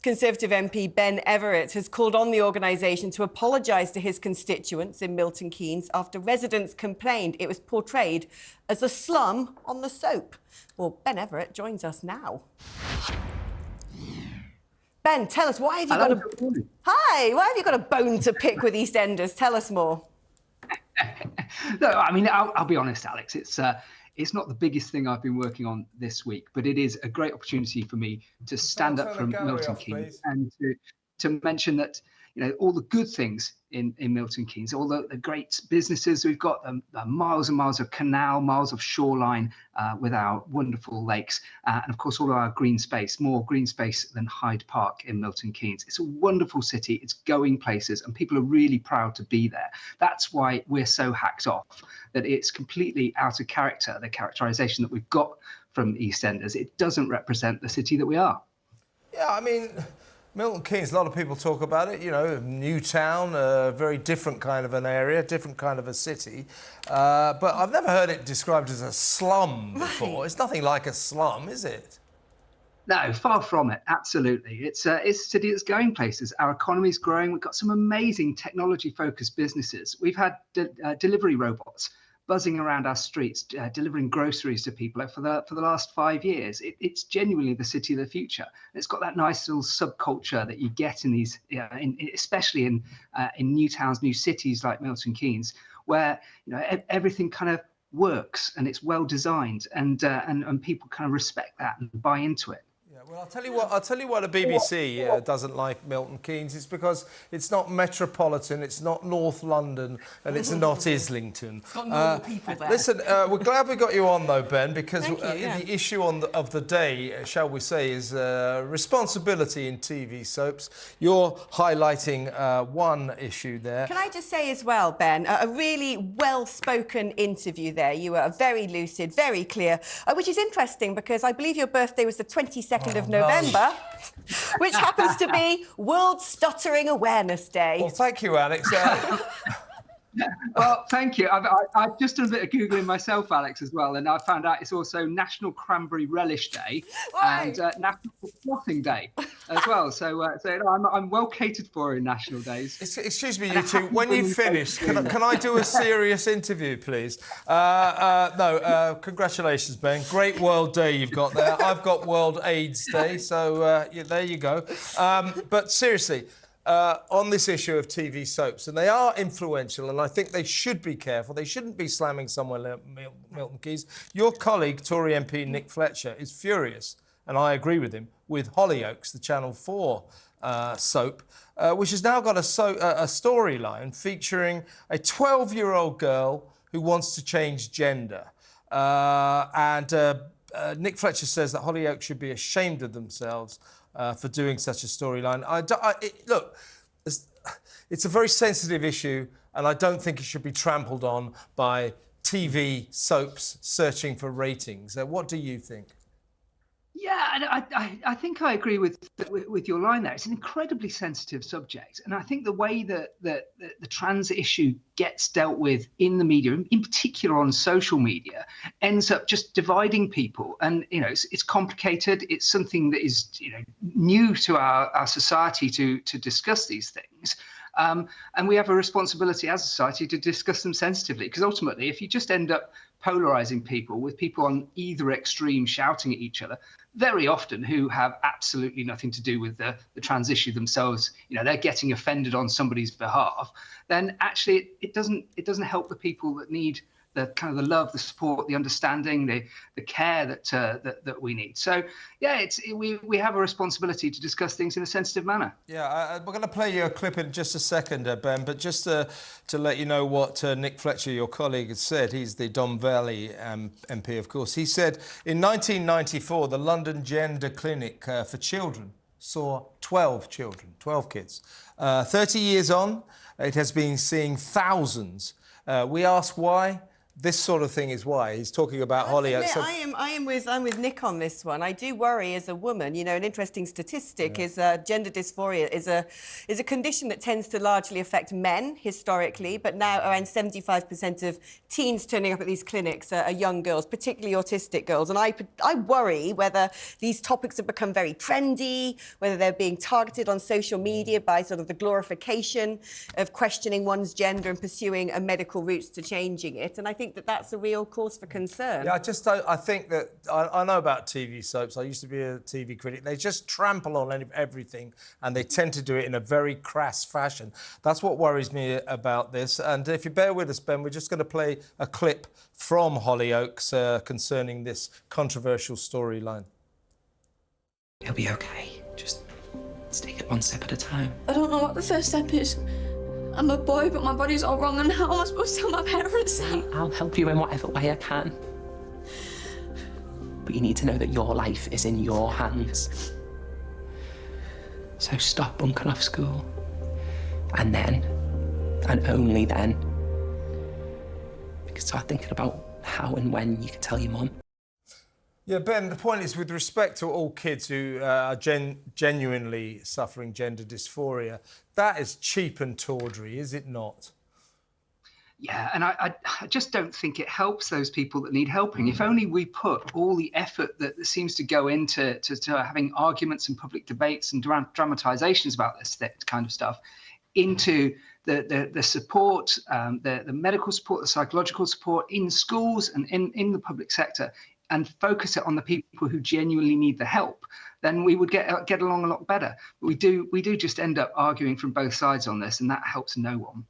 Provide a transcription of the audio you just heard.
Conservative MP Ben Everitt has called on the organisation to apologise to his constituents in Milton Keynes after residents complained it was portrayed as a slum on the soap. Well, Ben Everitt joins us now. Ben, tell us, why have you got a bone to pick with EastEnders? Tell us more. No, I mean, I'll be honest, Alex. It's not the biggest thing I've been working on this week, but it is a great opportunity for me to stand up from Milton Keynes and to mention that, you know, all the good things in Milton Keynes, all the great businesses we've got, miles and miles of canal, miles of shoreline with our wonderful lakes, and of course all our green space, more green space than Hyde Park in Milton Keynes. It's a wonderful city, it's going places, and people are really proud to be there. That's why we're so hacked off that it's completely out of character, the characterisation that we've got from EastEnders. It doesn't represent the city that we are. Yeah, I mean, Milton Keynes, a lot of people talk about it, you know, new town, a very different kind of an area, different kind of a city. But I've never heard it described as a slum before. It's nothing like a slum, is it? No, far from it, absolutely. It's a city that's going places. Our economy's growing. We've got some amazing technology-focused businesses. We've had delivery robots buzzing around our streets, delivering groceries to people for the last 5 years. It's genuinely the city of the future. It's got that nice little subculture that you get in these, especially in new towns, new cities like Milton Keynes, where, you know, everything kind of works and it's well designed, and people kind of respect that and buy into it. Well, I'll tell you what the BBC doesn't like Milton Keynes. It's because it's not metropolitan, it's not North London, and it's not Islington. It's got normal people there. Listen, we're glad we got you on, though, Ben, because the issue of the day, shall we say, is responsibility in TV soaps. You're highlighting one issue there. Can I just say as well, Ben, a really well-spoken interview there. You were very lucid, very clear, which is interesting because I believe your birthday was the 22nd of November, which happens to be World Stuttering Awareness Day. Well, thank you, Alex. Well, thank you. I've just done a bit of Googling myself, Alex, as well, and I found out it's also National Cranberry Relish Day and National Frothing Day as well. So I'm well catered for in national days. Excuse me, you two, when you finish, can I do a serious interview, please? No, congratulations, Ben. Great World Day you've got there. I've got World AIDS Day, so there you go. But seriously, on this issue of TV soaps, and they are influential, and I think they should be careful. They shouldn't be slamming someone like Milton Keynes. Your colleague, Tory MP Nick Fletcher, is furious, and I agree with him, with Hollyoaks, the Channel 4 soap, which has now got a storyline featuring a 12-year-old girl who wants to change gender. Nick Fletcher says that Hollyoaks should be ashamed of themselves for doing such a storyline. Look, it's a very sensitive issue, and I don't think it should be trampled on by TV soaps searching for ratings. What do you think? Yeah, I think I agree with your line there. It's an incredibly sensitive subject, and I think the way that the trans issue gets dealt with in the media, in particular on social media, ends up just dividing people. And you know, it's complicated. It's something that is, you know, new to our society to discuss these things. And we have a responsibility as a society to discuss them sensitively, because ultimately, if you just end up polarizing people with people on either extreme shouting at each other, very often who have absolutely nothing to do with the trans issue themselves, you know, they're getting offended on somebody's behalf, then actually it doesn't help the people that need the kind of the love, the support, the understanding, the care that we need. So yeah, we have a responsibility to discuss things in a sensitive manner. Yeah, we're going to play you a clip in just a second, Ben, but just to let you know what Nick Fletcher, your colleague, has said. He's the Don Valley MP, of course. He said in 1994, the London Gender Clinic for Children saw 12 kids. 30 years on, it has been seeing thousands. We ask why. this sort of thing is why he's talking about Hollyoaks. So I'm with Nick on this one. I do worry as a woman. You know, an interesting statistic is gender dysphoria is a condition that tends to largely affect men historically, but now around 75% of teens turning up at these clinics are young girls, particularly autistic girls. And I worry whether these topics have become very trendy, whether they're being targeted on social media by sort of the glorification of questioning one's gender and pursuing a medical routes to changing it. And I think that that's a real cause for concern. Yeah, I think that I know about TV soaps. I used to be a TV critic. They just trample on everything, and they tend to do it in a very crass fashion. That's what worries me about this. And if you bear with us, Ben, we're just going to play a clip from Hollyoaks concerning this controversial storyline. It'll be okay. Just take it one step at a time. I don't know what the first step is. I'm a boy, but my body's all wrong, and how am I supposed to tell my parents that? I'll help you in whatever way I can. But you need to know that your life is in your hands. So stop bunking off school. And then, and only then, you can start thinking about how and when you can tell your mum. Yeah, Ben, the point is, with respect to all kids who are genuinely suffering gender dysphoria, that is cheap and tawdry, is it not? Yeah, and I just don't think it helps those people that need helping. If only we put all the effort that seems to go into having arguments and public debates and dramatisations about this kind of stuff into the support, the medical support, the psychological support in schools and in the public sector, and focus it on the people who genuinely need the help, then we would get along a lot better. But we do just end up arguing from both sides on this, and that helps no one.